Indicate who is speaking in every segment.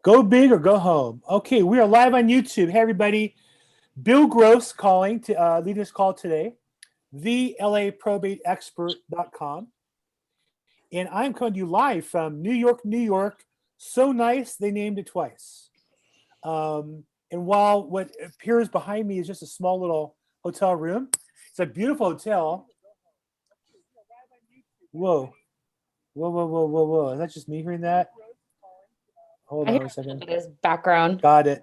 Speaker 1: Go big or go home. Okay, we are live on YouTube. Hey, everybody. Bill Gross calling to lead this call today, the LAProbateExpert.com. And I'm coming to you live from New York, New York. So nice, they named it twice. And while what appears behind me is just a small little hotel room, it's a beautiful hotel. Whoa. Whoa. Is that just me hearing that? Hold on a second.
Speaker 2: It is background.
Speaker 1: Got it.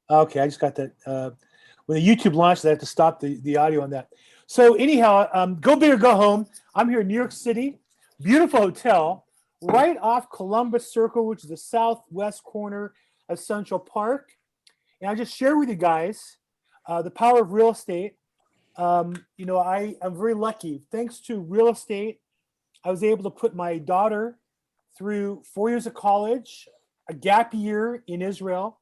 Speaker 1: Okay, I just got that. When the YouTube launched, I have to stop the audio on that. So anyhow, go big or go home. I'm here in New York City. Beautiful hotel right off Columbus Circle, which is the southwest corner of Central Park. And I just share with you guys the power of real estate. I'm very lucky. Thanks to real estate, I was able to put my daughter through 4 years of college, a gap year in Israel.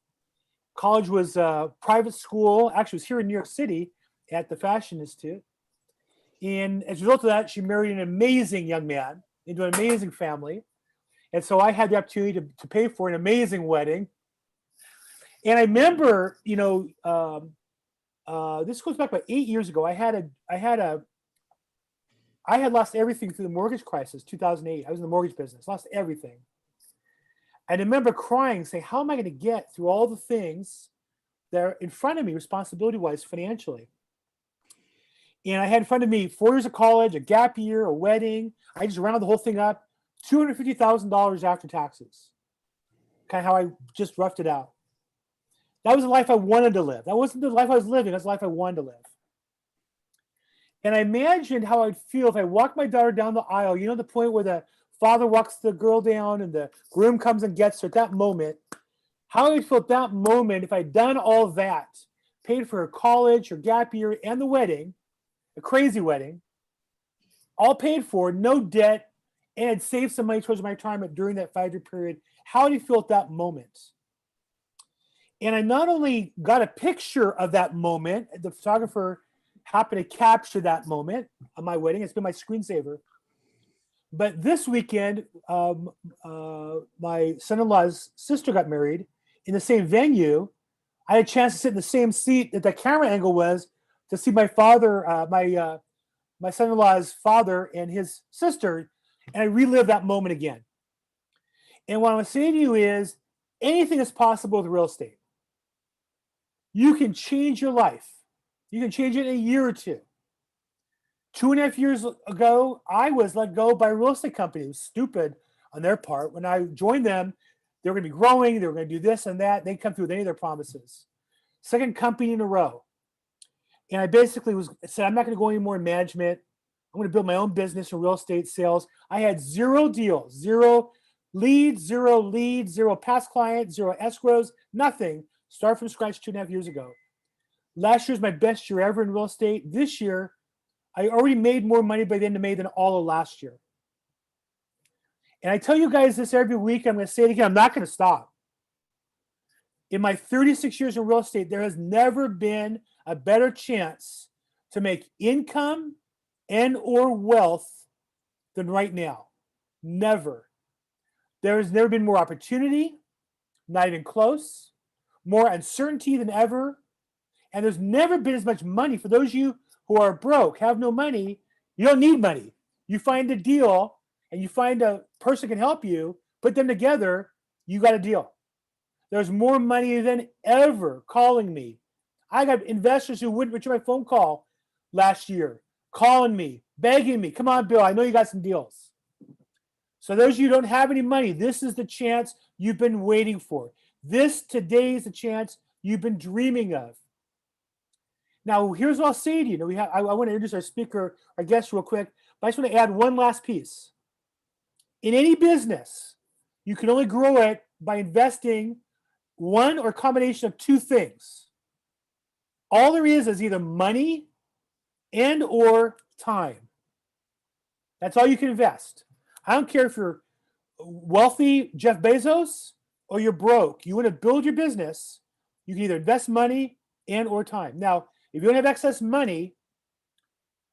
Speaker 1: College was a private school. Actually, it was here in New York City at the Fashion Institute. And as a result of that, she married an amazing young man into an amazing family. And so I had the opportunity to pay for an amazing wedding. And I remember, this goes back about 8 years ago. I had lost everything through the mortgage crisis, 2008. I was in the mortgage business, lost everything. I remember crying, saying, how am I going to get through all the things that are in front of me, responsibility-wise, financially? And I had in front of me 4 years of college, a gap year, a wedding. I just rounded the whole thing up, $250,000 after taxes. Kind of how I just roughed it out. That was the life I wanted to live. That wasn't the life I was living. That's the life I wanted to live. And I imagined how I'd feel if I walked my daughter down the aisle, the point where the father walks the girl down and the groom comes and gets her at that moment, how I'd feel at that moment if I'd done all that, paid for her college, her gap year, and the wedding, a crazy wedding, all paid for, no debt, and had saved some money towards my retirement during that 5-year period. How did you feel at that moment? And I not only got a picture of that moment, the photographer happened to capture that moment on my wedding. It's been my screensaver. But this weekend, my son-in-law's sister got married in the same venue. I had a chance to sit in the same seat that the camera angle was to see my father, my son-in-law's father and his sister, and I relived that moment again. And what I'm saying to you is, anything is possible with real estate. You can change your life. You can change it in a year or two. 2.5 years ago, I was let go by a real estate company. It was stupid on their part. When I joined them, they were going to be growing. They were going to do this and that. They didn't come through with any of their promises. Second company in a row. And I basically said, I'm not going to go any more in management. I'm going to build my own business in real estate sales. I had 0 deals, 0 leads, 0 past clients, 0 escrows, nothing. Start from scratch 2.5 years ago. Last year was my best year ever in real estate. This year, I already made more money by the end of May than all of last year. And I tell you guys this every week. I'm going to say it again. I'm not going to stop. In my 36 years in real estate, there has never been a better chance to make income and or wealth than right now. Never. There has never been more opportunity, not even close, more uncertainty than ever. And there's never been as much money. For those of you who are broke, have no money, you don't need money. You find a deal and you find a person who can help you, put them together, you got a deal. There's more money than ever calling me. I got investors who wouldn't return my phone call last year, calling me, begging me, come on, Bill, I know you got some deals. So those of you who don't have any money, this is the chance you've been waiting for. This today is the chance you've been dreaming of. Now, here's what I'll say to you. I want to introduce our speaker, our guest real quick, but I just want to add one last piece. In any business, you can only grow it by investing one or a combination of 2 things. All there is either money and or time. That's all you can invest. I don't care if you're wealthy Jeff Bezos or you're broke. You want to build your business, you can either invest money and or time. Now, if you don't have excess money,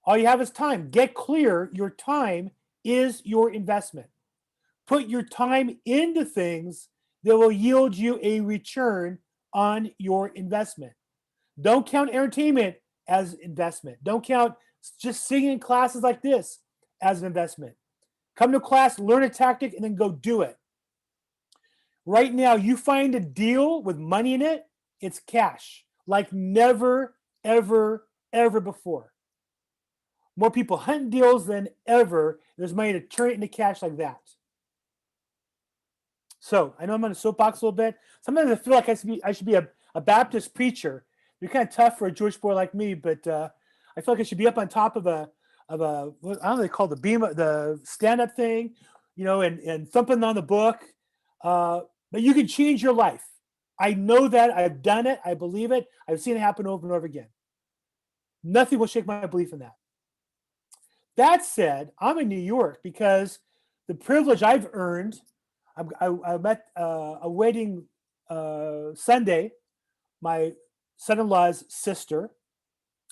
Speaker 1: all you have is time. Get clear, your time is your investment. Put your time into things that will yield you a return on your investment. Don't count entertainment as investment. Don't count just singing in classes like this as an investment. Come to class, learn a tactic, and then go do it. Right now, you find a deal with money in it, it's cash, like never, ever, ever before. More people hunt deals than ever. There's money to turn it into cash like that. So I know I'm on a soapbox a little bit. Sometimes I feel like I should be a Baptist preacher. You're kind of tough for a Jewish boy like me, but I feel like I should be up on top of a what, I don't know what they call the stand-up thing, and thumping on the book. But you can change your life. I know that. I've done it. I believe it. I've seen it happen over and over again. Nothing will shake my belief in that. That said, I'm in New York because the privilege I've earned. I'm at a wedding Sunday, my son-in-law's sister,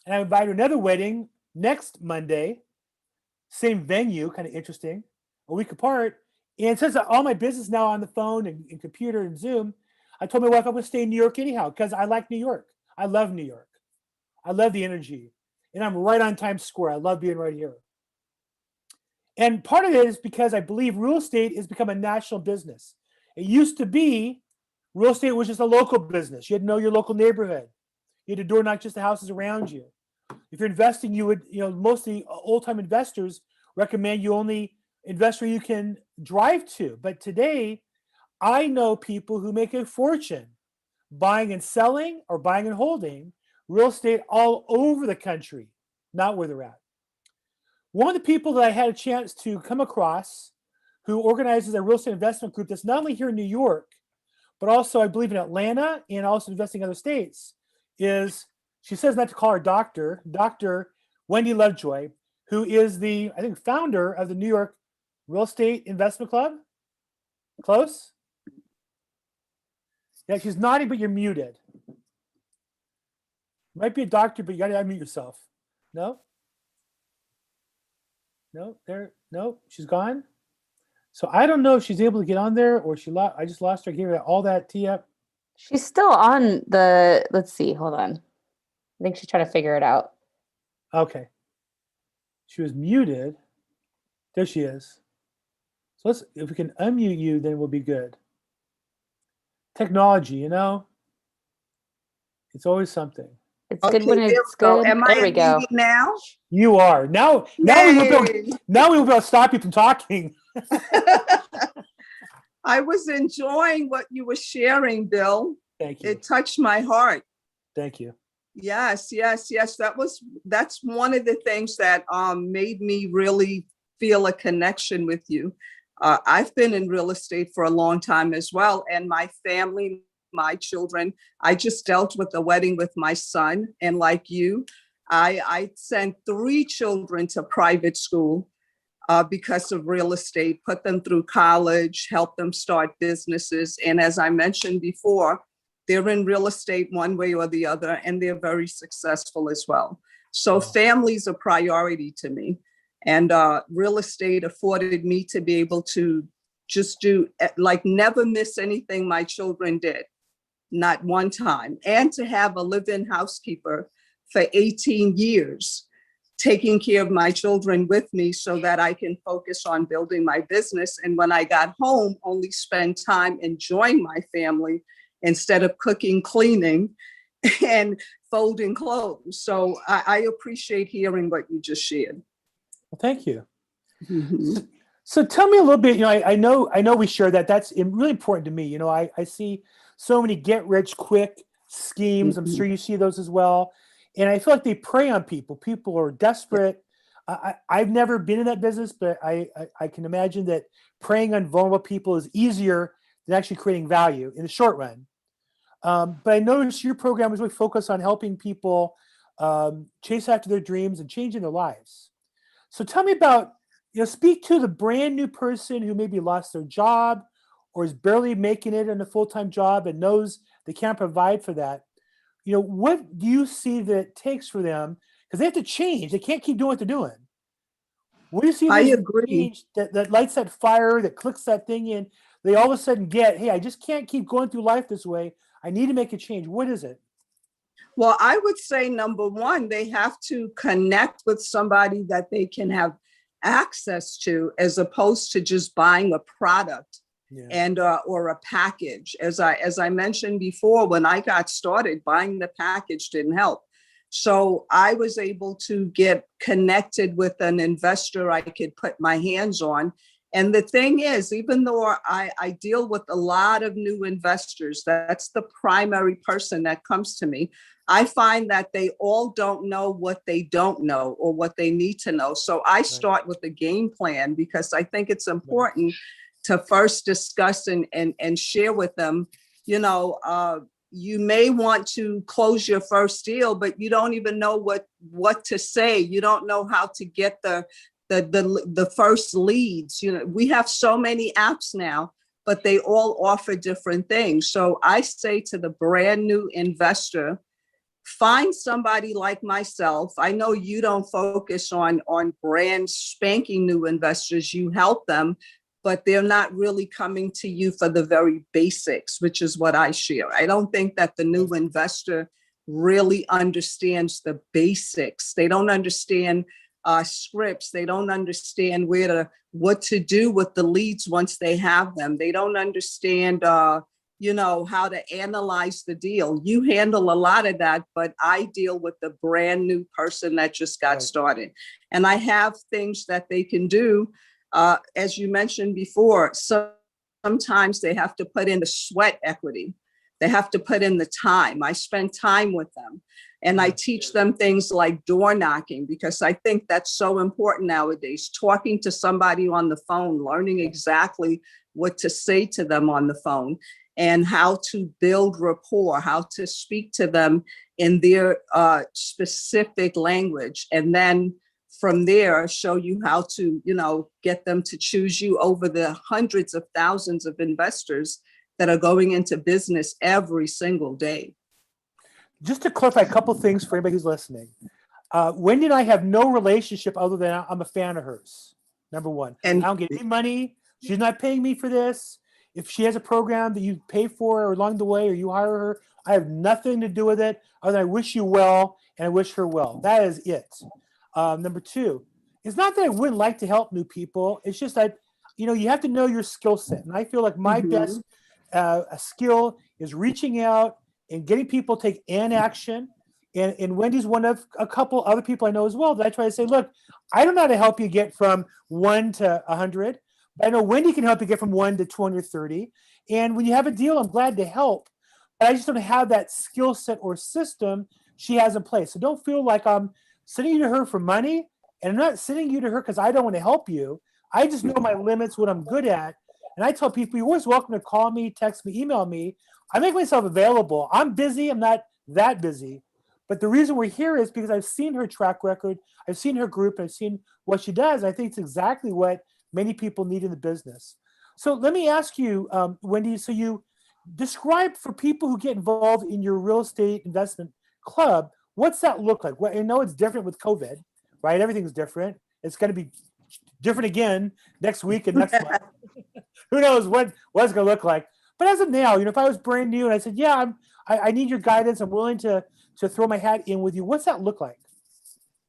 Speaker 1: and I invited another wedding next Monday, same venue, kind of interesting, a week apart. And since all my business now on the phone and computer and Zoom, I told my wife I'm going to stay in New York anyhow because I like New York. I love New York. I love the energy. And I'm right on Times Square. I love being right here. And part of it is because I believe real estate has become a national business. It used to be real estate was just a local business. You had to know your local neighborhood. You had to door knock just the houses around you. If you're investing, you would, mostly old-time investors recommend you only invest where you can drive to. But today, I know people who make a fortune buying and selling or buying and holding real estate all over the country, not where they're at. One of the people that I had a chance to come across who organizes a real estate investment group that's not only here in New York, but also I believe in Atlanta and also investing in other states is, she says not to call her Dr. Wendy Lovejoy, who is the, I think, founder of the New York Real Estate Investment Club. Close? Yeah, she's nodding, but you're muted. Might be a doctor, but you got to unmute yourself. No? No, she's gone. So I don't know if she's able to get on there or I just lost her. Gave her all that tee up.
Speaker 2: She's still on the, let's see, hold on. I think she's trying to figure it out.
Speaker 1: Okay. She was muted. There she is. So if we can unmute you, then we'll be good. Technology, it's always something.
Speaker 2: It's good when it's good.
Speaker 3: Am I unmuted now?
Speaker 1: You are. Now we will be able to stop you from talking.
Speaker 3: I was enjoying what you were sharing, Bill.
Speaker 1: Thank you.
Speaker 3: It touched my heart.
Speaker 1: Thank you.
Speaker 3: Yes. That's one of the things that made me really feel a connection with you. I've been in real estate for a long time as well, and my family, my children, I just dealt with the wedding with my son, and like you, I sent 3 children to private school because of real estate, put them through college, helped them start businesses. And as I mentioned before, they're in real estate one way or the other, and they're very successful as well. So family's a priority to me. And real estate afforded me to be able to just do, never miss anything my children did, not one time. And to have a live-in housekeeper for 18 years, taking care of my children with me so that I can focus on building my business. And when I got home, only spend time enjoying my family instead of cooking, cleaning, and folding clothes. So I appreciate hearing what you just shared.
Speaker 1: Well, thank you. Mm-hmm. So tell me a little bit, I know we share that. That's really important to me. I see so many get rich quick schemes. Mm-hmm. I'm sure you see those as well. And I feel like they prey on people. People are desperate. I've never been in that business, but I can imagine that preying on vulnerable people is easier than actually creating value in the short run. But I noticed your program is really focused on helping people chase after their dreams and changing their lives. So tell me about, speak to the brand new person who maybe lost their job or is barely making it in a full-time job and knows they can't provide for that. What do you see that it takes for them? Because they have to change. They can't keep doing what they're doing. What do you see?
Speaker 3: I agree.
Speaker 1: Change that lights that fire, that clicks that thing in, they all of a sudden get, hey, I just can't keep going through life this way. I need to make a change. What is it?
Speaker 3: Well, I would say number one, they have to connect with somebody that they can have access to, as opposed to just buying a product and or a package. As I mentioned before, when I got started, buying the package didn't help. So I was able to get connected with an investor I could put my hands on. And the thing is, even though I deal with a lot of new investors, that's the primary person that comes to me, I find that they all don't know what they don't know or what they need to know. So I start with a game plan, because I think it's important to first discuss and share with them, you may want to close your first deal, but you don't even know what to say. You don't know how to get the first leads. We have so many apps now, but they all offer different things. So I say to the brand new investor, find somebody like myself. I know you don't focus on brand spanking new investors. You help them, but they're not really coming to you for the very basics, which is what I share. I don't think that the new investor really understands the basics. They don't understand scripts. They don't understand what to do with the leads once they have them. They don't understand how to analyze the deal. You handle a lot of that, but I deal with the brand new person that just got started. And I have things that they can do. As you mentioned before, sometimes they have to put in the sweat equity. They have to put in the time. I spend time with them, and I teach them things like door knocking, because I think that's so important nowadays. Talking to somebody on the phone, learning exactly what to say to them on the phone, and how to build rapport, how to speak to them in their specific language. And then from there, show you how to, get them to choose you over the hundreds of thousands of investors that are going into business every single day.
Speaker 1: Just to clarify a couple things for anybody who's listening. Wendy and I have no relationship other than I'm a fan of hers, number one. And I don't get any money. She's not paying me for this. If she has a program that you pay for along the way, or you hire her, I have nothing to do with it other than I wish you well and I wish her well. That is it. Number two, it's not that I wouldn't like to help new people. It's just that, you have to know your skill set. And I feel like my best skill is reaching out and getting people to take an action. And Wendy's one of a couple other people I know as well that I try to say, look, I don't know how to help you get from 1 to 100. I know Wendy can help you get from 1 to 20 or 30. And when you have a deal, I'm glad to help. But I just don't have that skill set or system she has in place. So don't feel like I'm sending you to her for money. And I'm not sending you to her because I don't want to help you. I just know my limits, what I'm good at. And I tell people, you're always welcome to call me, text me, email me. I make myself available. I'm busy. I'm not that busy. But the reason we're here is because I've seen her track record. I've seen her group. I've seen what she does. I think it's exactly what many people need in the business. So let me ask you, Wendy, so you describe for people who get involved in your real estate investment club, what's that look like? Well, I know it's different with COVID, right? Everything's different. It's going to be different again next week and next month. Who knows what it's going to look like. But as of now, if I was brand new and I said, yeah, I need your guidance. I'm willing to throw my hat in with you. What's that look like?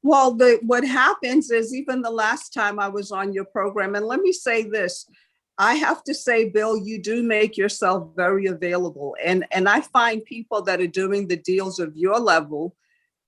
Speaker 3: Well, what happens is, even the last time I was on your program, and let me say this, I have to say, Bill, you do make yourself very available. And I find people that are doing the deals of your level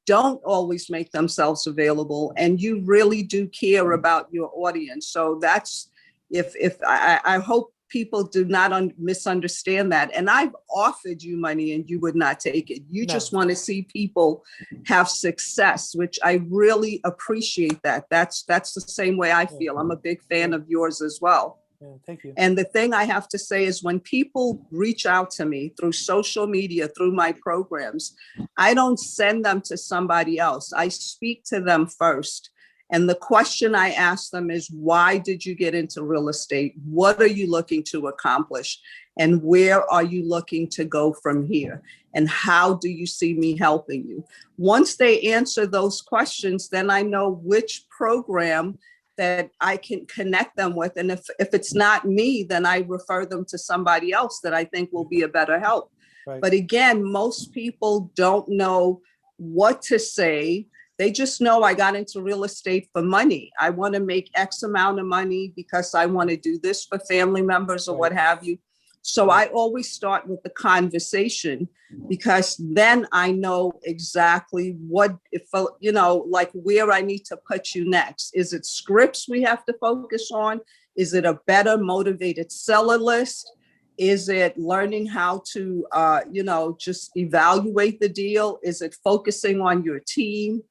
Speaker 3: don't always make themselves available. And you really do care about your audience. So that's, if I hope people do not misunderstand that. And I've offered you money and you would not take it. You just want to see people have success, which I really appreciate that. That's the same way I feel. I'm a big fan of yours as well.
Speaker 1: Yeah, thank you.
Speaker 3: And the thing I have to say is, when people reach out to me through social media, through my programs, I don't send them to somebody else. I speak to them first. And the question I ask them is, why did you get into real estate? What are you looking to accomplish? And where are you looking to go from here? And how do you see me helping you? Once they answer those questions, then I know which program that I can connect them with. And if it's not me, then I refer them to somebody else that I think will be a better help.
Speaker 1: Right.
Speaker 3: But again, most people don't know what to say. They just know I got into real estate for money. I want to make X amount of money because I want to do this for family members or what have you. So I always start with the conversation, because then I know exactly what, if you know, like where I need to put you next. Is it scripts we have to focus on? Is it a better motivated seller list? Is it learning how to, you know, just evaluate the deal? Is it focusing on your team?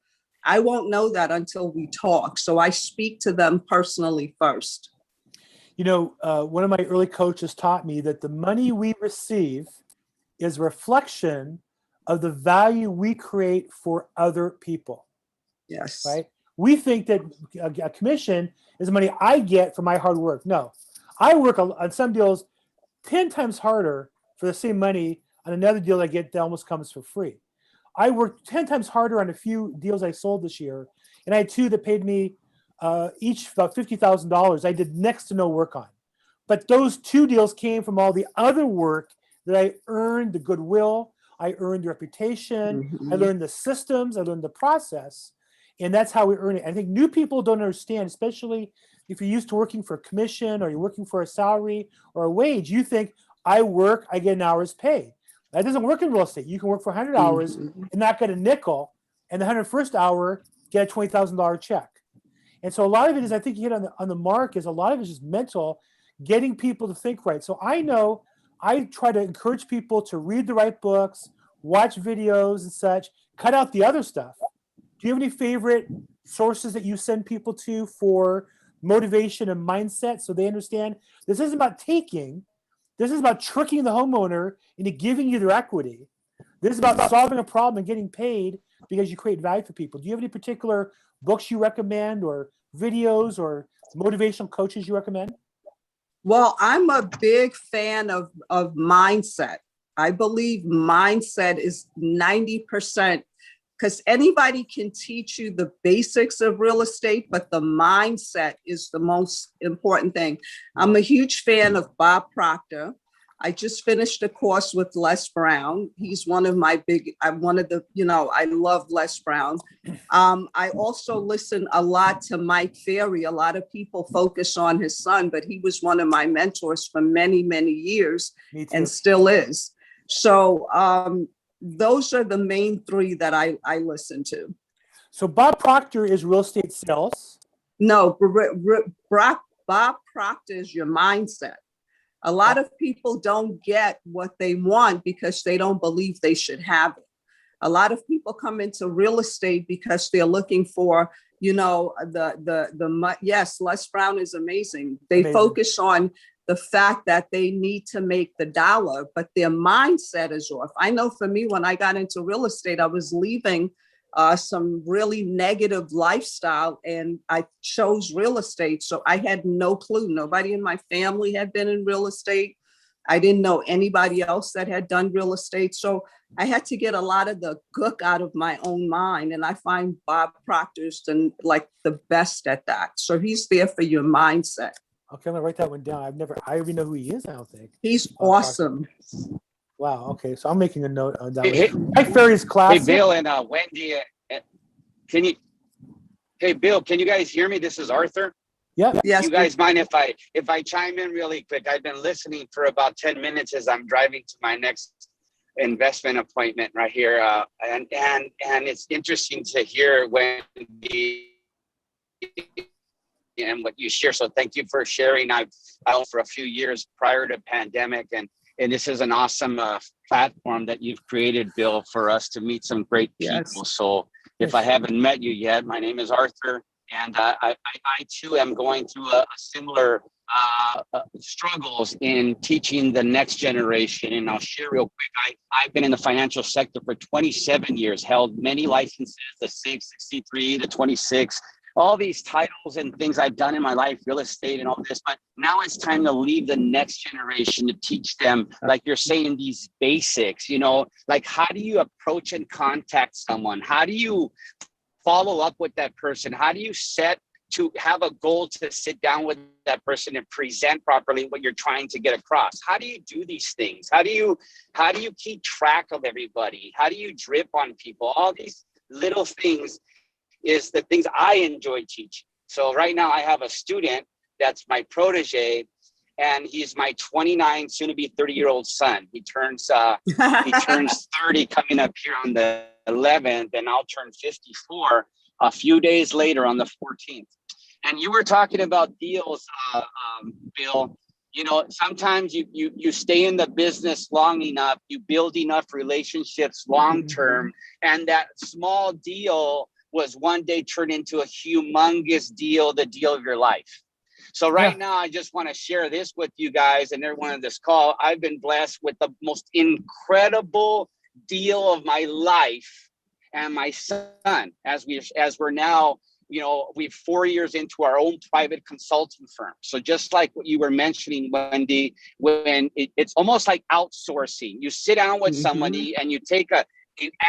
Speaker 3: I won't know that until we talk. So I speak to them personally first.
Speaker 1: You know, one of my early coaches taught me that the money we receive is a reflection of the value we create for other people.
Speaker 3: Yes.
Speaker 1: Right? We think that a commission is the money I get for my hard work. No, I work on some deals 10 times harder for the same money on another deal I get that almost comes for free. I worked 10 times harder on a few deals I sold this year, and I had two that paid me each about $50,000 I did next to no work on. But those two deals came from all the other work that I earned, the goodwill, I earned the reputation, I learned the systems, I learned the process, and that's how we earn it. I think new people don't understand, especially if you're used to working for a commission or you're working for a salary or a wage. You think, I work, I get an hour's pay. That doesn't work in real estate. You can work for 100 hours and not get a nickel, and the 101st hour get a $20,000 check. And so a lot of it is, I think you hit on the mark, is a lot of it is just mental, getting people to think right. So I know I try to encourage people to read the right books, watch videos and such, cut out the other stuff. Do you have any favorite sources that you send people to for motivation and mindset, so they understand this isn't about taking, this is about tricking the homeowner into giving you their equity. This is about solving a problem and getting paid because you create value for people. Do you have any particular books you recommend, or videos, or motivational coaches you recommend?
Speaker 3: Well, I'm a big fan of mindset. I believe mindset is 90%, because anybody can teach you the basics of real estate, but the mindset is the most important thing. I'm a huge fan of Bob Proctor. I just finished a course with Les Brown. He's one of my I love Les Brown. I also listen a lot to Mike Ferry. A lot of people focus on his son, but he was one of my mentors for many, many years and still is. So those are the main three that I listen to.
Speaker 1: So Bob Proctor is real estate sales?
Speaker 3: No, Bob Proctor is your mindset. A lot of people don't get what they want because they don't believe they should have it. A lot of people come into real estate because they're looking for, you know, yes, Les Brown is amazing. They focus on the fact that they need to make the dollar, but their mindset is off. I know for me, when I got into real estate, I was leaving some really negative lifestyle, and I chose real estate. So I had no clue. Nobody in my family had been in real estate. I didn't know anybody else that had done real estate. So I had to get a lot of the gook out of my own mind. And I find Bob Proctor's the best at that. So he's there for your mindset.
Speaker 1: Okay, I'm gonna write that one down. I even know who he is, I don't think.
Speaker 3: He's awesome.
Speaker 1: Wow, okay, so I'm making a note on that.
Speaker 4: Hey,
Speaker 1: Mike Ferry's classic.
Speaker 4: Hey, Bill and Wendy, Bill, can you guys hear me? This is Arthur.
Speaker 1: Yeah.
Speaker 3: Yes.
Speaker 4: You guys mind if I chime in really quick? I've been listening for about 10 minutes as I'm driving to my next investment appointment right here. And it's interesting to hear Wendy and what you share. So thank you for sharing. I've for a few years prior to pandemic, and this is an awesome platform that you've created, Bill, for us to meet some great people. Yes. So if I haven't met you yet, my name is Arthur, and I too am going through a similar struggles in teaching the next generation. And I'll share real quick. I've been in the financial sector for 27 years, held many licenses, the 663, the 26, all these titles and things I've done in my life, real estate and all this, but now it's time to leave the next generation to teach them, like you're saying, these basics, you know, like how do you approach and contact someone? How do you follow up with that person? How do you set to have a goal to sit down with that person and present properly what you're trying to get across. How do you do these things? How do you keep track of everybody? How do you drip on people? All these little things is the things I enjoy teaching. So right now I have a student that's my protege, and he's my 29, soon to be 30-year-old son. He turns 30 coming up here on the 11th, and I'll turn 54 a few days later on the 14th. And you were talking about deals, Bill. You know, sometimes you stay in the business long enough, you build enough relationships long term, and that small deal was one day turned into a humongous deal, the deal of your life. So right now, I just want to share this with you guys and everyone on this call. I've been blessed with the most incredible deal of my life and my son, as we're now, you know, we're 4 years into our own private consulting firm. So just like what you were mentioning, Wendy, when it's almost like outsourcing. You sit down with somebody and you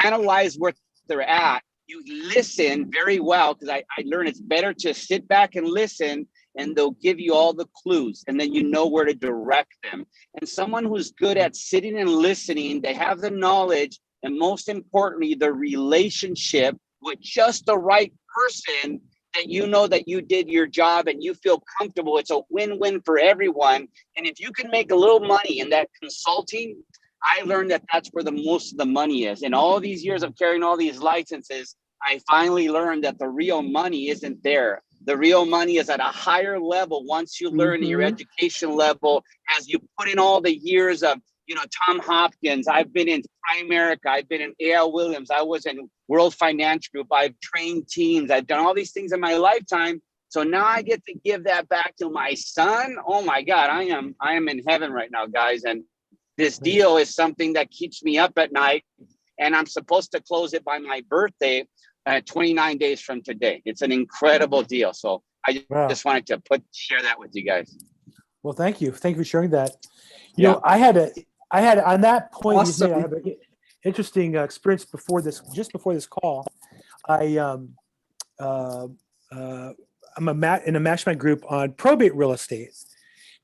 Speaker 4: analyze where they're at. You listen very well, because I learned it's better to sit back and listen, and they'll give you all the clues, and then you know where to direct them. And someone who's good at sitting and listening, they have the knowledge, and most importantly, the relationship with just the right person, that you know that you did your job and you feel comfortable. It's a win-win for everyone. And if you can make a little money in that consulting, I learned that that's where the most of the money is. In all these years of carrying all these licenses, I finally learned that the real money isn't there. The real money is at a higher level once you learn your education level, as you put in all the years of, you know, Tom Hopkins. I've been in Primerica. I've been in A.L. Williams. I was in World Finance Group. I've trained teams. I've done all these things in my lifetime. So now I get to give that back to my son. Oh my God, I am in heaven right now, guys. And this deal is something that keeps me up at night. And I'm supposed to close it by my birthday, 29 days from today. It's an incredible deal. So I just wanted to share that with you guys.
Speaker 1: Well, thank you. Thank you for sharing that. You know, I had on that point, you made, I have an interesting experience just before this call. I'm in a mastermind group on probate real estate.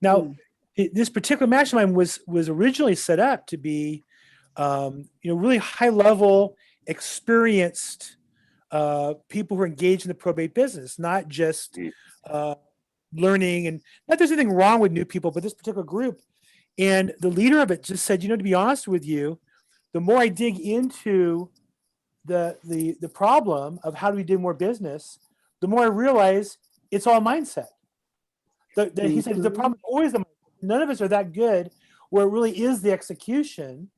Speaker 1: Now, this particular mastermind was originally set up to be, really high level, experienced people who are engaged in the probate business, not just learning. And not there's anything wrong with new people, but this particular group. And the leader of it just said, to be honest with you, the more I dig into the problem of how do we do more business, the more I realize it's all mindset. He said the problem is always the mindset. None of us are that good where it really is the execution.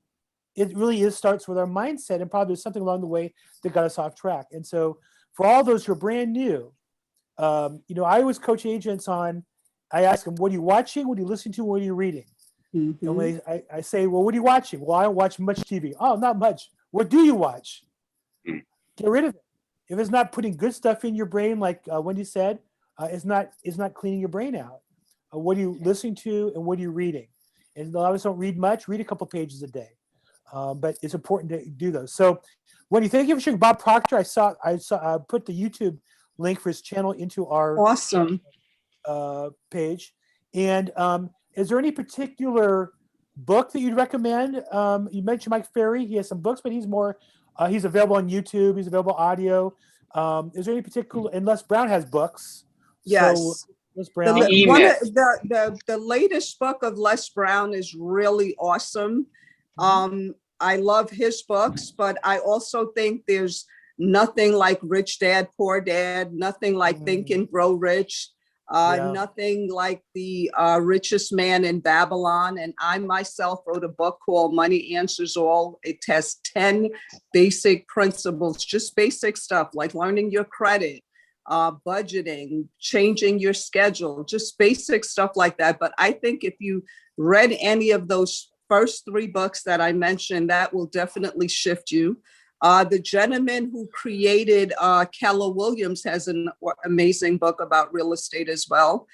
Speaker 1: It really starts with our mindset, and probably there's something along the way that got us off track. And so for all those who are brand new, I always coach agents on, I ask them, what are you watching? What are you listening to? What are you reading? And when I say, well, what are you watching? Well, I don't watch much TV. Oh, not much. What do you watch? Get rid of it. If it's not putting good stuff in your brain, like Wendy said, it's not cleaning your brain out. What are you listening to, and what are you reading? And a lot of us don't read much. Read a couple pages a day, but it's important to do those. So, Wendy, thank you for sharing. Bob Proctor, I saw put the YouTube link for his channel into our page. And is there any particular book that you'd recommend? You mentioned Mike Ferry. He has some books, but he's more. He's available on YouTube. He's available audio. Is there any particular? And Les Brown has books.
Speaker 3: Yes.
Speaker 1: So, Les Brown.
Speaker 3: The latest book of Les Brown is really awesome. I love his books, but I also think there's nothing like Rich Dad, Poor Dad, nothing like Think and Grow Rich, nothing like The Richest Man in Babylon. And I myself wrote a book called Money Answers All. It has 10 basic principles, just basic stuff like learning your credit, budgeting, changing your schedule, just basic stuff like that. But I think if you read any of those first 3 books that I mentioned, that will definitely shift you. The gentleman who created Keller Williams has an amazing book about real estate as well.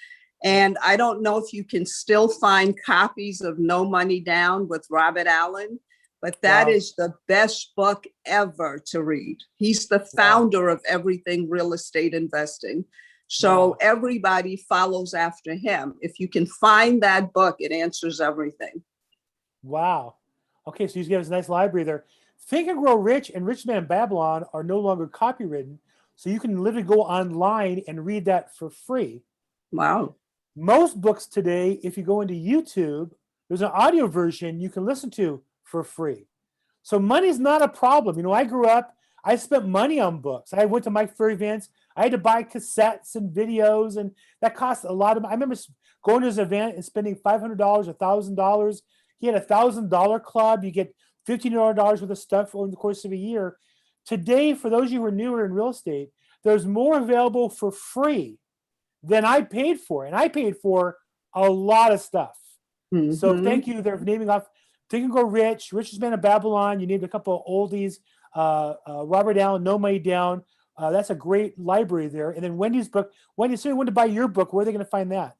Speaker 3: And I don't know if you can still find copies of No Money Down with Robert Allen, but that is the best book ever to read. He's the founder of everything real estate investing. So
Speaker 1: Wow.
Speaker 3: everybody follows after him. If you can find that book, it answers everything.
Speaker 1: Wow. Okay, so you give us a nice library there. Think and Grow Rich and Rich Man in Babylon are no longer copywritten, so you can literally go online and read that for free.
Speaker 3: Wow.
Speaker 1: Most books today, if you go into YouTube, there's an audio version you can listen to for free. So money's not a problem. You know, I grew up, I spent money on books. I went to Mike Ferry events. I had to buy cassettes and videos, and that cost a lot of. I remember going to his event and spending $500, $1,000. He had $1,000 club. You get $1,500 worth of stuff over the course of a year. Today, for those of you who are newer in real estate, there's more available for free than I paid for, and I paid for a lot of stuff. So
Speaker 3: Mhm.
Speaker 1: thank you. They're naming off Think and Go Rich, Richest Man of Babylon. You named a couple of oldies, Robert Allen, No Money Down. That's a great library there. And then Wendy's book. Wendy, so you want to buy your book, where are they going to find that?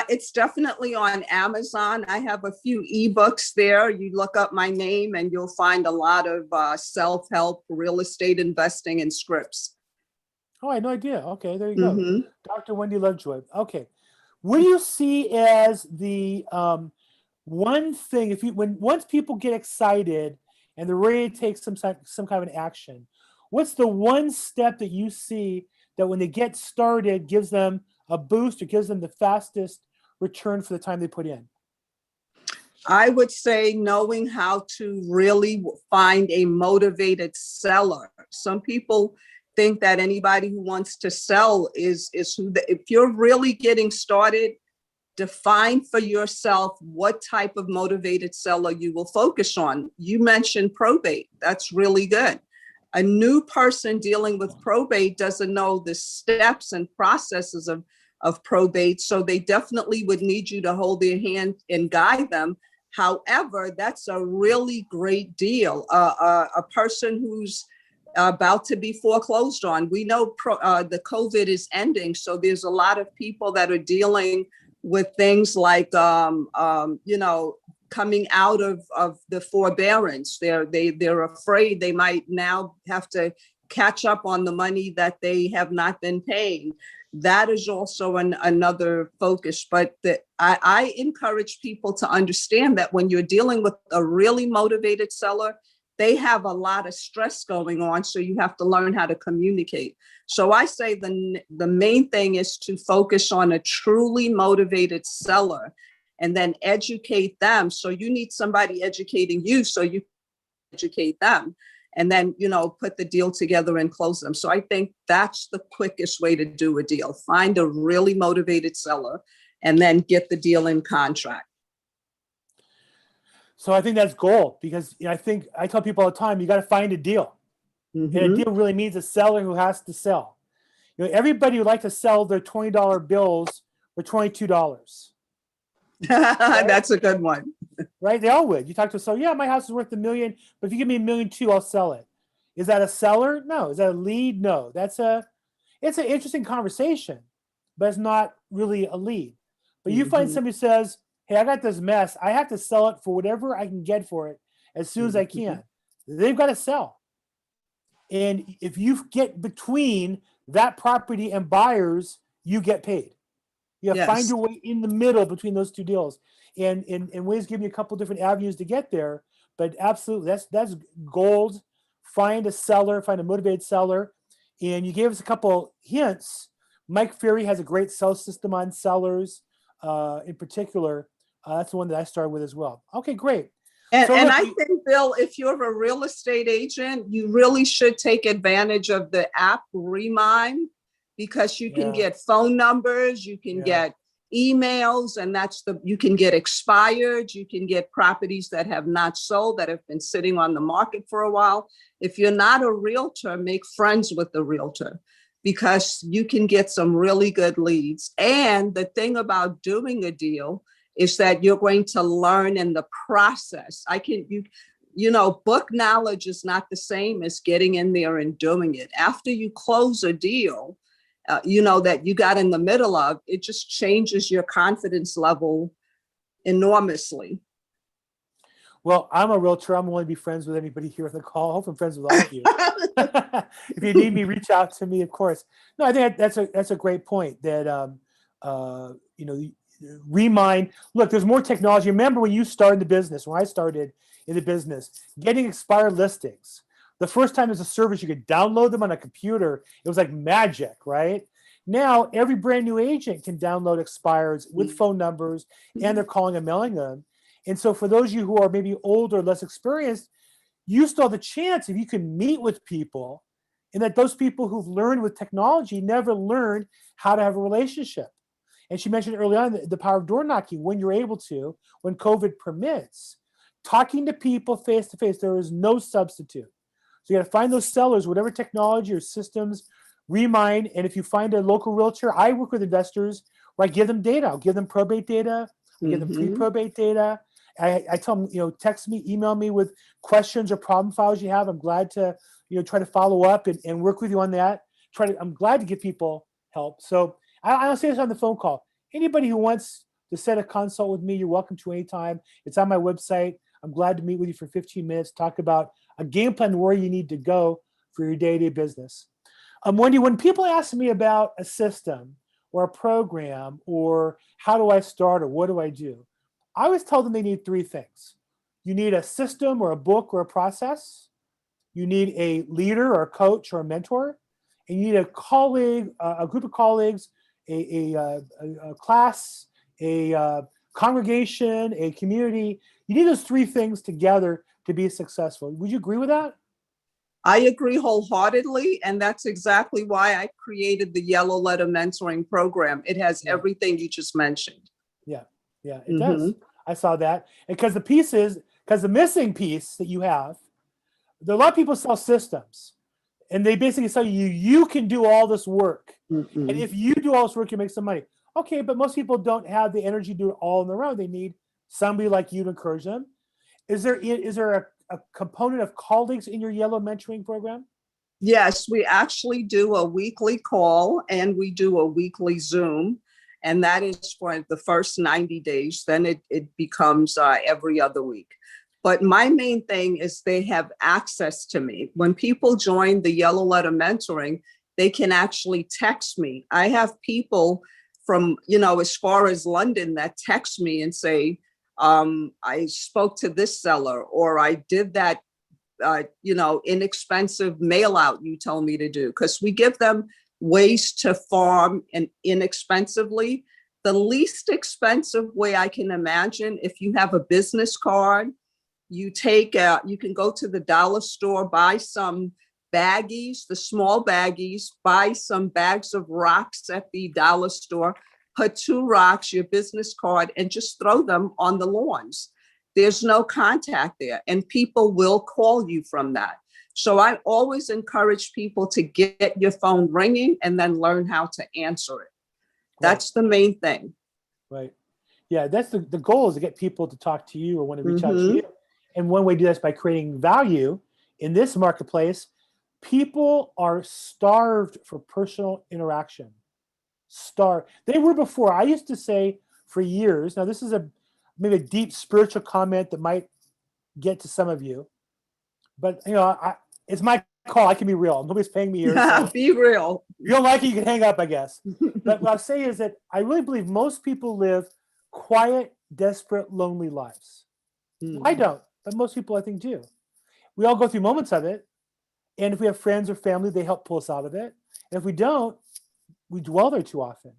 Speaker 3: It's definitely on Amazon. I have a few ebooks there. You look up my name and you'll find a lot of self-help, real estate investing, and scripts.
Speaker 1: Oh, I had no idea. Okay, there you go.
Speaker 3: Mhm.
Speaker 1: Dr. Wendy Lovejoy. Okay. What do you see as the one thing, if you once people get excited and they're ready to take some kind of an action, what's the one step that you see that when they get started gives them a boost or gives them the fastest return for the time they put in?
Speaker 3: I would say knowing how to really find a motivated seller. Some people think that anybody who wants to sell is who if you're really getting started, define for yourself what type of motivated seller you will focus on. You mentioned probate. That's really good. A new person dealing with probate doesn't know the steps and processes of probate, so they definitely would need you to hold their hand and guide them. However, that's a really great deal. A person who's about to be foreclosed on. We know the COVID is ending, so there's a lot of people that are dealing with things like, coming out of the forbearance. They're afraid they might now have to catch up on the money that they have not been paying. That is also another focus. But I encourage people to understand that when you're dealing with a really motivated seller, they have a lot of stress going on. So you have to learn how to communicate. So I say the main thing is to focus on a truly motivated seller and then educate them. So you need somebody educating you so you educate them, and then, put the deal together and close them. So I think that's the quickest way to do a deal. Find a really motivated seller and then get the deal in contract.
Speaker 1: So I think that's gold, because I think I tell people all the time, you got to find a deal.
Speaker 3: Mm-hmm.
Speaker 1: And a deal really means a seller who has to sell. Everybody would like to sell their $20 bills for $22. Right?
Speaker 3: That's a good one.
Speaker 1: Right? They all would. You talk to a seller, yeah, my house is worth $1 million, but if you give me $1.2 million, I'll sell it. Is that a seller? No. Is that a lead? No. It's an interesting conversation, but it's not really a lead. But you find somebody who says, hey, I got this mess. I have to sell it for whatever I can get for it as soon as I can. They've got to sell. And if you get between that property and buyers, you get paid. You have to find your way in the middle between those two deals. And Ways give you a couple different avenues to get there. But absolutely, that's gold. Find a seller, find a motivated seller. And you gave us a couple hints. Mike Ferry has a great sell system on sellers in particular. That's the one that I started with as well. Okay, great.
Speaker 3: And I think, Bill, if you're a real estate agent, you really should take advantage of the app Remind, because you can get phone numbers, you can get emails, and you can get expired, you can get properties that have not sold, that have been sitting on the market for a while. If you're not a realtor, make friends with the realtor, because you can get some really good leads. And the thing about doing a deal is that you're going to learn in the process. Book knowledge is not the same as getting in there and doing it. After you close a deal, that you got in the middle of, it just changes your confidence level enormously.
Speaker 1: Well, I'm a realtor. I'm willing to be friends with anybody here on the call. I hope I'm friends with all of you. If you need me, reach out to me, of course. No, I think that's a great point. That you know, remind. Look, there's more technology. Remember when you started the business? When I started in the business, getting expired listings. The first time there's a service, you could download them on a computer. It was like magic, right? Now every brand new agent can download expireds with phone numbers, and they're calling and mailing them. And so for those of you who are maybe older, less experienced, you still have the chance if you can meet with people, and that those people who've learned with technology never learned how to have a relationship. And she mentioned early on the power of door knocking when you're able to, when COVID permits. Talking to people face to face, there is no substitute. So you got to find those sellers, whatever technology or systems, remind. And if you find a local realtor, I work with investors where I give them data. I'll give them probate data, I give them pre-probate data. I tell them, text me, email me with questions or problem files you have. I'm glad to, try to follow up and work with you on that. I'm glad to give people help. So I'll say this on the phone call. Anybody who wants to set a consult with me, you're welcome to anytime. It's on my website. I'm glad to meet with you for 15 minutes, talk about a game plan where you need to go for your day-to-day business. Wendy, when people ask me about a system or a program or how do I start or what do I do, I always tell them they need three things. You need a system or a book or a process. You need a leader or a coach or a mentor. And you need a colleague, a group of colleagues, a class, a congregation, a community. You need those three things together to be successful. Would you agree with that?
Speaker 3: I agree wholeheartedly. And that's exactly why I created the Yellow Letter Mentoring Program. It has everything you just mentioned.
Speaker 1: Yeah, it does. I saw that. Because the missing piece that you have, there are a lot of people sell systems. And they basically tell you can do all this work. And if you do all this work, you make some money. Okay, but most people don't have the energy to do it all on their own. They need somebody like you to encourage them. Is there a component of colleagues in your Yellow Mentoring Program?
Speaker 3: Yes, we actually do a weekly call and we do a weekly Zoom. And that is for the first 90 days. Then it becomes every other week. But my main thing is they have access to me. When people join the Yellow Letter Mentoring, they can actually text me. I have people from, as far as London that text me and say, I spoke to this seller, or I did that, inexpensive mail out you told me to do. Because we give them ways to farm and inexpensively. The least expensive way I can imagine, if you have a business card, you can go to the dollar store, buy some baggies, the small baggies, buy some bags of rocks at the dollar store, put 2 rocks, your business card, and just throw them on the lawns. There's no contact there, and people will call you from that. So I always encourage people to get your phone ringing and then learn how to answer it. That's the main thing.
Speaker 1: Right. Yeah, that's the goal, is to get people to talk to you or want to reach out to you. And one way to do that is by creating value in this marketplace. People are starved for personal interaction. Starved. They were before. I used to say for years, now this is maybe a deep spiritual comment that might get to some of you, but it's my call. I can be real. Nobody's paying me here. So
Speaker 3: Be real.
Speaker 1: if you don't like it, you can hang up, I guess. But what I'll say is that I really believe most people live quiet, desperate, lonely lives. I don't, but most people I think do. We all go through moments of it. And if we have friends or family, they help pull us out of it. And if we don't, we dwell there too often.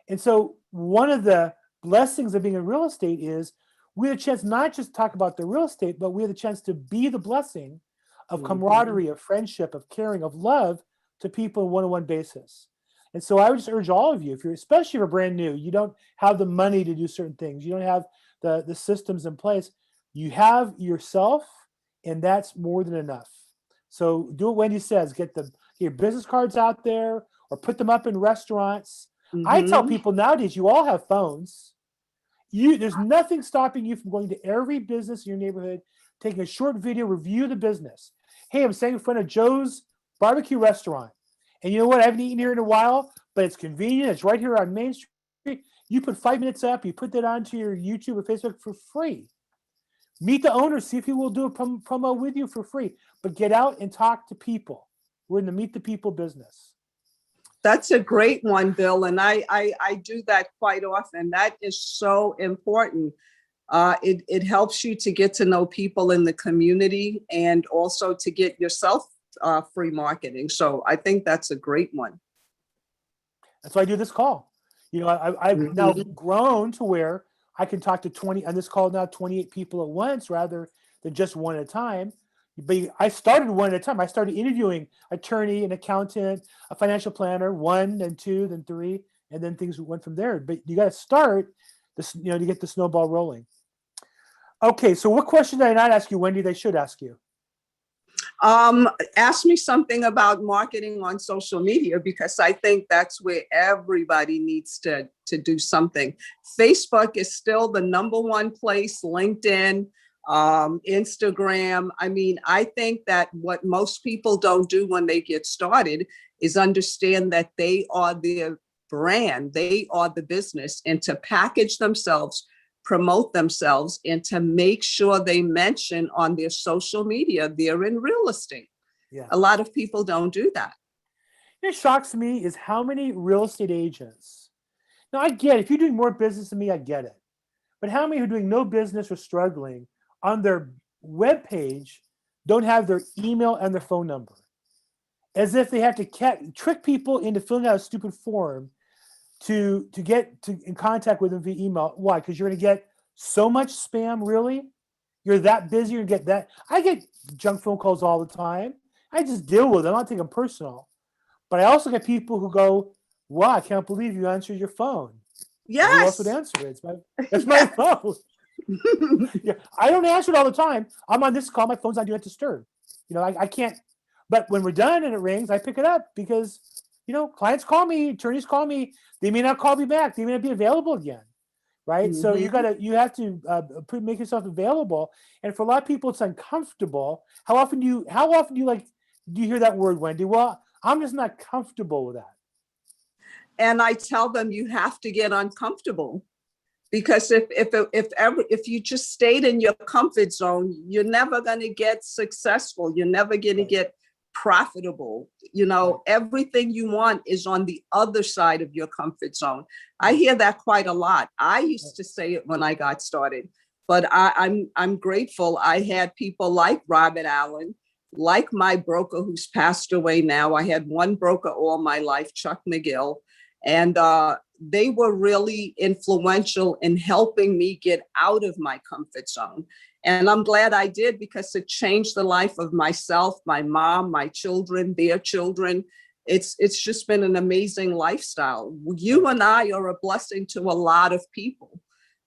Speaker 1: And so one of the blessings of being in real estate is we have a chance not just to talk about the real estate, but we have the chance to be the blessing of camaraderie, of friendship, of caring, of love to people on a one-on-one basis. And so I would just urge all of you, especially if you're brand new, you don't have the money to do certain things, you don't have the systems in place, you have yourself, and that's more than enough. So do what Wendy says, get your business cards out there or put them up in restaurants. I tell people nowadays, you all have phones. There's nothing stopping you from going to every business in your neighborhood, taking a short video, review the business. Hey, I'm staying in front of Joe's barbecue restaurant. And you know what? I haven't eaten here in a while, but it's convenient. It's right here on Main Street. You put 5 minutes up, you put that onto your YouTube or Facebook for free. Meet the owner, see if he will do a promo with you for free. But get out and talk to people. We're in the meet the people business.
Speaker 3: That's a great one, Bill. And I do that quite often. That is so important. It helps you to get to know people in the community and also to get yourself free marketing. So I think that's a great one.
Speaker 1: That's why I do this call. You know, I've now grown to where I can talk to 20 on this call now, 28 people at once rather than just one at a time. But I started one at a time. I started interviewing attorney, an accountant, a financial planner, one, then two, then three, and then things went from there. But you got to start this, you know, to get the snowball rolling. Okay, so what question did I not ask you, Wendy? They should ask you.
Speaker 3: Ask me something about marketing on social media, because I think that's where everybody needs to do something. Facebook is still the #1 place, LinkedIn, Instagram. I mean, I think that what most people don't do when they get started is understand that they are their brand, they are the business, and to package themselves, promote themselves, and to make sure they mention on their social media they're in real estate.
Speaker 1: Yeah.
Speaker 3: A lot of people don't do that.
Speaker 1: It shocks me is how many real estate agents. Now I get it. If you're doing more business than me, I get it. But how many who are doing no business or struggling on their webpage don't have their email and their phone number? As if they have to trick people into filling out a stupid form to get in contact with them via email. Why? Because you're going to get so much spam, really? You're that busy, you're going to get that. I get junk phone calls all the time. I just deal with them. I don't take them personal. But I also get people who go, wow, I can't believe you answered your phone.
Speaker 3: Yes.
Speaker 1: Who else would answer it? It's my phone. Yeah, I don't answer it all the time. I'm on this call, my phone's on Do Not Disturb. You know, I can't. But when we're done and it rings, I pick it up because, you know, clients call me, attorneys call me. They may not call me back. They may not be available again, right? So you have to make yourself available. And for a lot of people, it's uncomfortable. How often do you hear that word, Wendy? Well, I'm just not comfortable with that.
Speaker 3: And I tell them you have to get uncomfortable, because if you just stayed in your comfort zone, you're never going to get successful. You're never going to get profitable. You know, everything you want is on the other side of your comfort zone. I hear that quite a lot. I used to say it when I got started, but I'm grateful. I had people like Robert Allen, like my broker who's passed away now. I had one broker all my life, Chuck McGill, and they were really influential in helping me get out of my comfort zone. And I'm glad I did, because it changed the life of myself, my mom, my children, their children. It's just been an amazing lifestyle. You and I are a blessing to a lot of people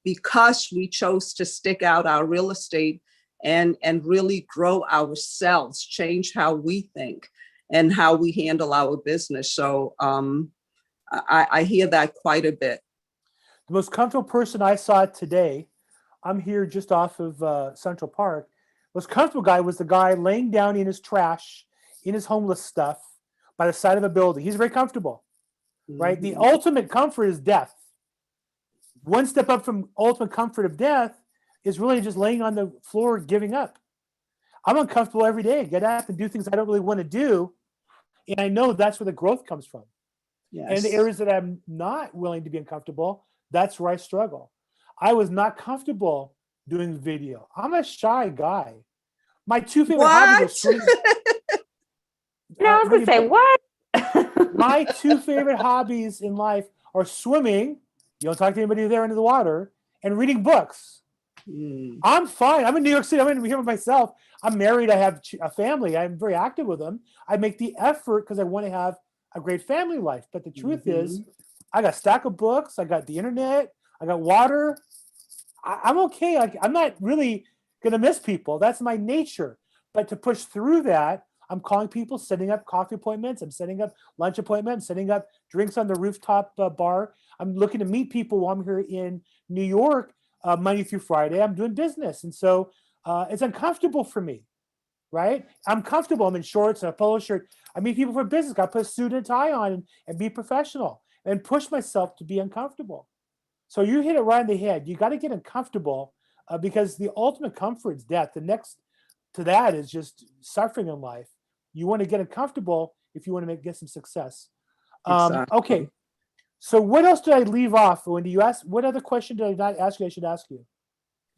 Speaker 3: because we chose to stick out our real estate and really grow ourselves, change how we think and how we handle our business. So I hear that quite a bit.
Speaker 1: The most comfortable person I saw today, I'm here just off of Central Park. The most comfortable guy was the guy laying down in his trash, in his homeless stuff by the side of a building. He's very comfortable, right? The ultimate comfort is death. One step up from ultimate comfort of death is really just laying on the floor, giving up. I'm uncomfortable every day. Get up and do things I don't really want to do. And I know that's where the growth comes from.
Speaker 3: Yes.
Speaker 1: And the areas that I'm not willing to be uncomfortable, that's where I struggle. I was not comfortable doing video. I'm a shy guy. My two favorite hobbies are swimming.
Speaker 2: I was going to say, what?
Speaker 1: My two favorite hobbies in life are swimming. You don't talk to anybody there under the water, and reading books. I'm fine. I'm in New York City. I'm in here with myself. I'm married. I have a family. I'm very active with them. I make the effort because I want to have a great family life. But the truth is, I got a stack of books. I got the internet. I got water. I'm okay. I'm not really going to miss people. That's my nature. But to push through that, I'm calling people, setting up coffee appointments. I'm setting up lunch appointments, setting up drinks on the rooftop bar. I'm looking to meet people while I'm here in New York, Monday through Friday. I'm doing business. And so it's uncomfortable for me, right? I'm comfortable. I'm in shorts and a polo shirt. I meet people for business. I put a suit and tie on and be professional and push myself to be uncomfortable. So you hit it right on the head. You got to get uncomfortable because the ultimate comfort is death. The next to that is just suffering in life. You want to get uncomfortable if you want to get some success.
Speaker 3: Exactly.
Speaker 1: Okay. So what else did I leave off? Wendy, you asked, what other question did I not ask you I should ask you?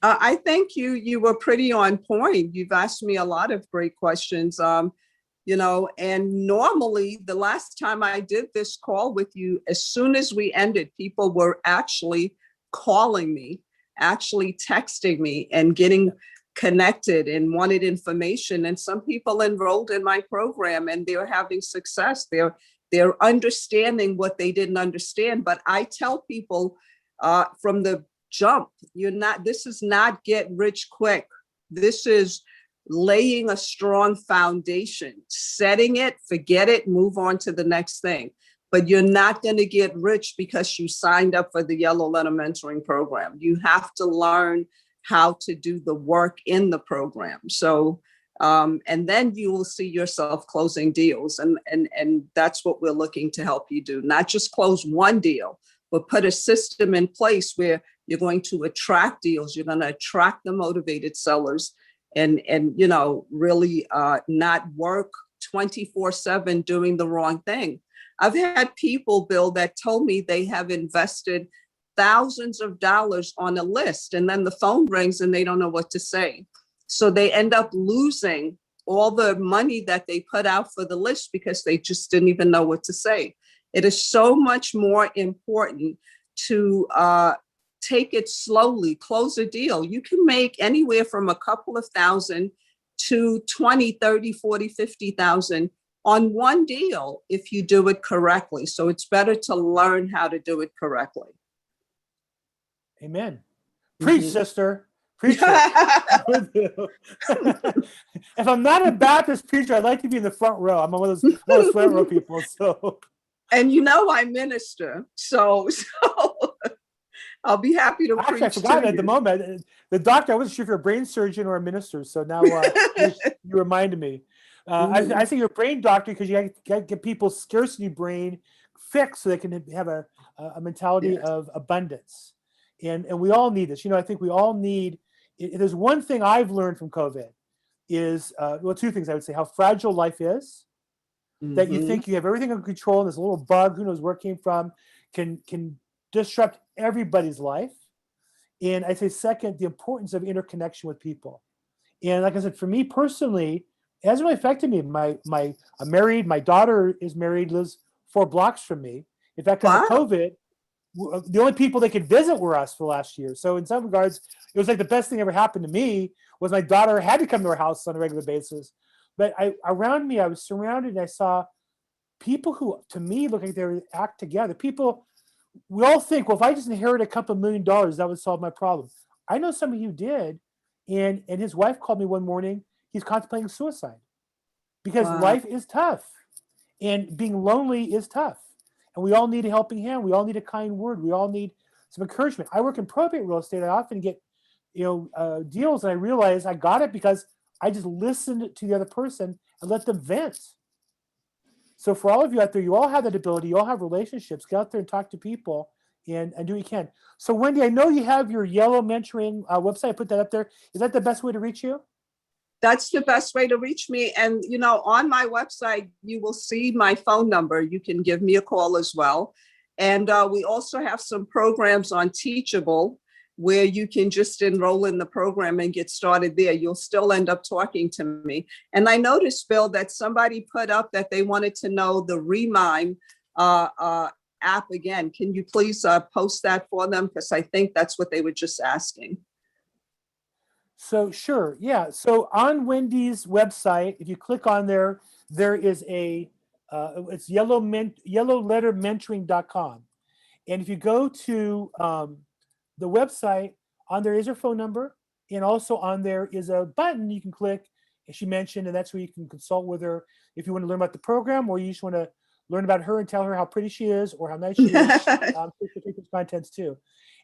Speaker 3: I think you were pretty on point. You've asked me a lot of great questions. And normally the last time I did this call with you, as soon as we ended, people were actually calling me, actually texting me and getting connected and wanted information. And some people enrolled in my program and they're having success. They're understanding what they didn't understand. But I tell people from the jump, this is not get rich quick. This is laying a strong foundation, setting it, forget it, move on to the next thing. But you're not going to get rich because you signed up for the Yellow Letter Mentoring Program. You have to learn how to do the work in the program. So, and then you will see yourself closing deals. And that's what we're looking to help you do. Not just close one deal, but put a system in place where you're going to attract deals. You're going to attract the motivated sellers and really not work 24/7 doing the wrong thing. I've had people, Bill, that told me they have invested thousands of dollars on a list and then the phone rings and they don't know what to say. So they end up losing all the money that they put out for the list because they just didn't even know what to say. It is so much more important to take it slowly, close a deal. You can make anywhere from a couple of thousand to 20, 30, 40, 50,000 on one deal if you do it correctly. So it's better to learn how to do it correctly.
Speaker 1: Amen. Preach, sister. Preach it. If I'm not a Baptist preacher, I'd like to be in the front row. I'm one of those front row people. So,
Speaker 3: and I minister, so I'll be happy to
Speaker 1: actually,
Speaker 3: preach.
Speaker 1: I forgot
Speaker 3: to
Speaker 1: at the moment. The doctor, I wasn't sure if you're a brain surgeon or a minister. So now you reminded me. I say you're a brain doctor because you got to get people's scarcity brain fixed so they can have a mentality of abundance. And we all need this. I think we all need. If there's one thing I've learned from COVID is, two things I would say: how fragile life is. That you think you have everything under control, and this little bug, who knows where it came from, can disrupt everybody's life. And I'd say second, the importance of interconnection with people. And like I said, for me personally, it hasn't really affected me. I'm married. My daughter is married, lives 4 blocks from me. In fact, because of COVID, the only people they could visit were us for the last year. So in some regards, it was like the best thing ever happened to me was my daughter had to come to our house on a regular basis. But around me, I was surrounded and I saw people who, to me, look like they were act together. People, we all think, well, if I just inherit a couple $1 million, that would solve my problem. I know somebody who did, and his wife called me one morning. He's contemplating suicide because life is tough and being lonely is tough. And we all need a helping hand. We all need a kind word. We all need some encouragement. I work in probate real estate. I often get, deals, and I realize I got it because I just listened to the other person and let them vent. So for all of you out there, you all have that ability. You all have relationships. Get out there and talk to people and do what you can. So Wendy, I know you have your Yellow Mentoring website. I put that up there. Is that the best way to reach you?
Speaker 3: That's the best way to reach me. And, on my website, you will see my phone number. You can give me a call as well. And we also have some programs on Teachable where you can just enroll in the program and get started there. You'll still end up talking to me. And I noticed, Bill, that somebody put up that they wanted to know the Remime app again. Can you please post that for them? Because I think that's what they were just asking.
Speaker 1: So sure, yeah. So on Wendy's website, if you click on there, there is it's yellowlettermentoring.com. And if you go to the website, on there is her phone number, and also on there is a button you can click, as she mentioned, and that's where you can consult with her if you want to learn about the program, or you just want to learn about her and tell her how pretty she is or how nice she is. Take those contents too.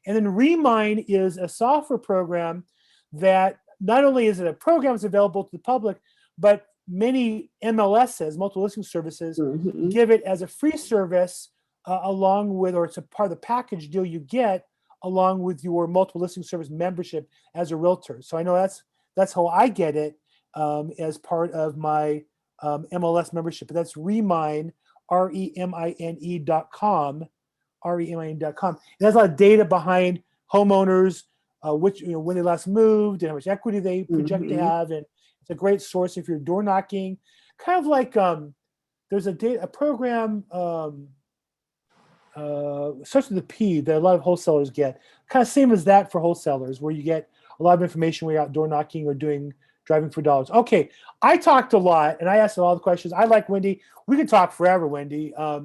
Speaker 1: And then Remine is a software program that not only is it a program that's available to the public, but many MLSs, multiple listing services, give it as a free service along with, or it's a part of the package deal you get along with your multiple listing service membership as a realtor. So I know that's how I get it as part of my MLS membership. But that's Remine, REMINE.com, REMINE.com. It has a lot of data behind homeowners, which, when they last moved and how much equity they project to have. And it's a great source if you're door knocking. Kind of like there's a program, starts with a P, that a lot of wholesalers get. Kind of same as that for wholesalers, where you get a lot of information when you're out door knocking or driving for dollars. Okay, I talked a lot and I asked all the questions. I like Wendy. We can talk forever, Wendy. I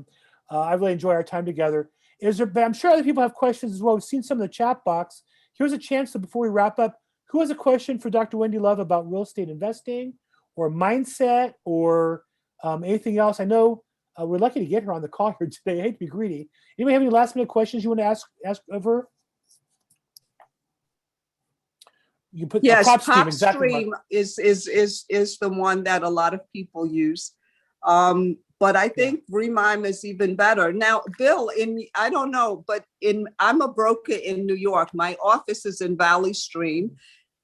Speaker 1: really enjoy our time together. But I'm sure other people have questions as well. We've seen some in the chat box. Here's a chance to, before we wrap up, who has a question for Dr. Wendy Love about real estate investing or mindset or anything else? I know we're lucky to get her on the call here today. I hate to be greedy. Anybody have any last minute questions you want to ask of her? You can put
Speaker 3: Yes,
Speaker 1: PropStream,
Speaker 3: PropStream
Speaker 1: exactly.
Speaker 3: is the one that a lot of people use. But I think Remime is even better. Now, Bill, I don't know, but I'm a broker in New York. My office is in Valley Stream,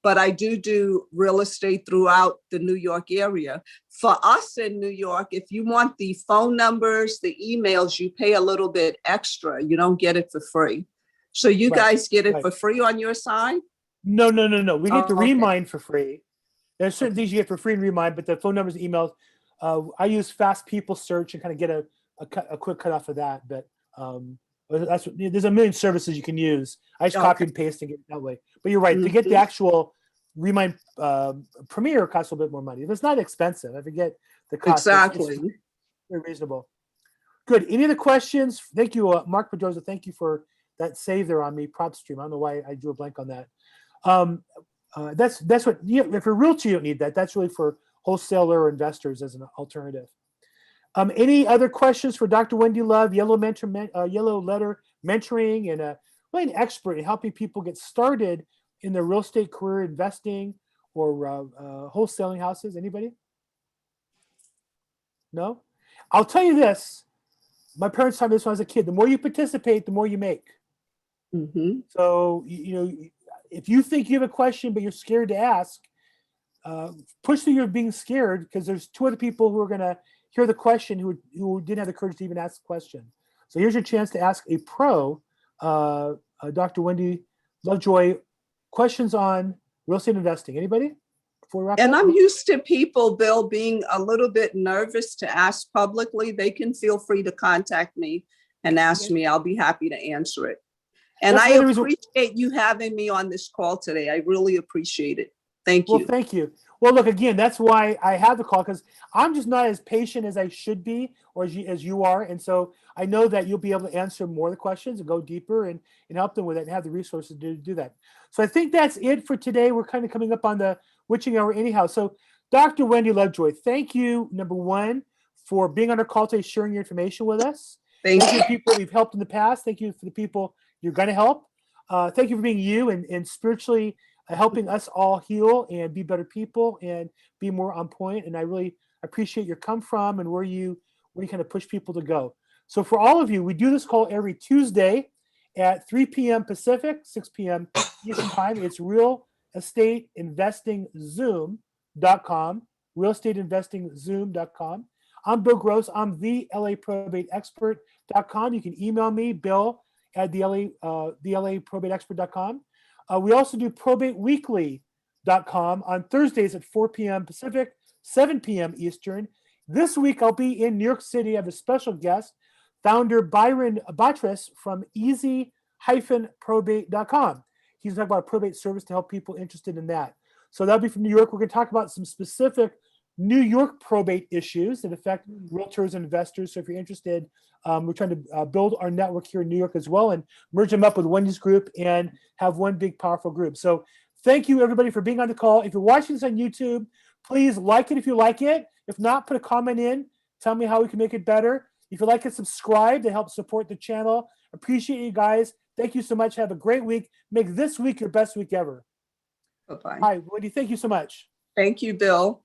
Speaker 3: but I do real estate throughout the New York area. For us in New York, if you want the phone numbers, the emails, you pay a little bit extra. You don't get it for free. So you guys get it for free on your side?
Speaker 1: No. We get the
Speaker 3: okay.
Speaker 1: Remine for free. There's certain things you get for free in Remine, but the phone numbers, emails, I use Fast People Search and kind of get a quick cut off of that. But there's a million services you can use. I just copy and paste and get it that way. But you're right, to get the actual Remine Premier costs a little bit more money. It's not expensive. I forget the cost.
Speaker 3: Exactly.
Speaker 1: It's very reasonable. Good. Any other questions? Thank you, Mark Pedroza. Thank you for that save there on me, PropStream. I don't know why I drew a blank on that. That's what, if you're a realtor, you don't need that. That's really for wholesaler or investors as an alternative. Any other questions for Dr. Wendy Love, Yellow Letter Mentoring, and really an expert in helping people get started in their real estate career, investing or wholesaling houses? Anybody? No? I'll tell you this. My parents taught me this when I was a kid. The more you participate, the more you make. So, if you think you have a question, but you're scared to ask, push through your being scared, because there's two other people who are going to hear the question who didn't have the courage to even ask the question. So here's your chance to ask a pro, Dr. Wendy Lovejoy, questions on real estate investing. Anybody? Before we wrap
Speaker 3: And
Speaker 1: up?
Speaker 3: I'm used to people, Bill, being a little bit nervous to ask publicly. They can feel free to contact me and ask me. I'll be happy to answer it. And I appreciate you having me on this call today. I really appreciate it. Thank you.
Speaker 1: Well, thank you. Well, look, again, that's why I have the call, because I'm just not as patient as I should be, or as you are. And so I know that you'll be able to answer more of the questions and go deeper and help them with it and have the resources to do that. So I think that's it for today. We're kind of coming up on the witching hour anyhow. So Dr. Wendy Lovejoy, thank you, number one, for being on our call today, sharing your information with us. Thank you for the people we've helped in the past. Thank you for the people you're going to help. Thank you for being you and spiritually helping us all heal and be better people and be more on point. And I really appreciate your come from and where you kind of push people to go. So for all of you, we do this call every Tuesday at 3 p.m. Pacific, 6 p.m. Eastern time. It's realestateinvestingzoom.com, realestateinvestingzoom.com. I'm Bill Gross. I'm the LAProbateexpert.com. You can email me, Bill, at the LAProbateexpert.com. We also do probateweekly.com on Thursdays at 4 p.m. Pacific, 7 p.m. Eastern. This week, I'll be in New York City. I have a special guest, founder Byron Batras from easy-probate.com. He's talking about a probate service to help people interested in that. So that'll be from New York. We're going to talk about some specific New York probate issues that affect realtors and investors. So if you're interested, we're trying to build our network here in New York as well and merge them up with Wendy's group and have one big, powerful group. So thank you, everybody, for being on the call. If you're watching this on YouTube, please like it if you like it. If not, put a comment in. Tell me how we can make it better. If you like it, subscribe to help support the channel. Appreciate you guys. Thank you so much. Have a great week. Make this week your best week ever.
Speaker 3: Bye-bye.
Speaker 1: Hi, Wendy. Thank you so much.
Speaker 3: Thank you, Bill.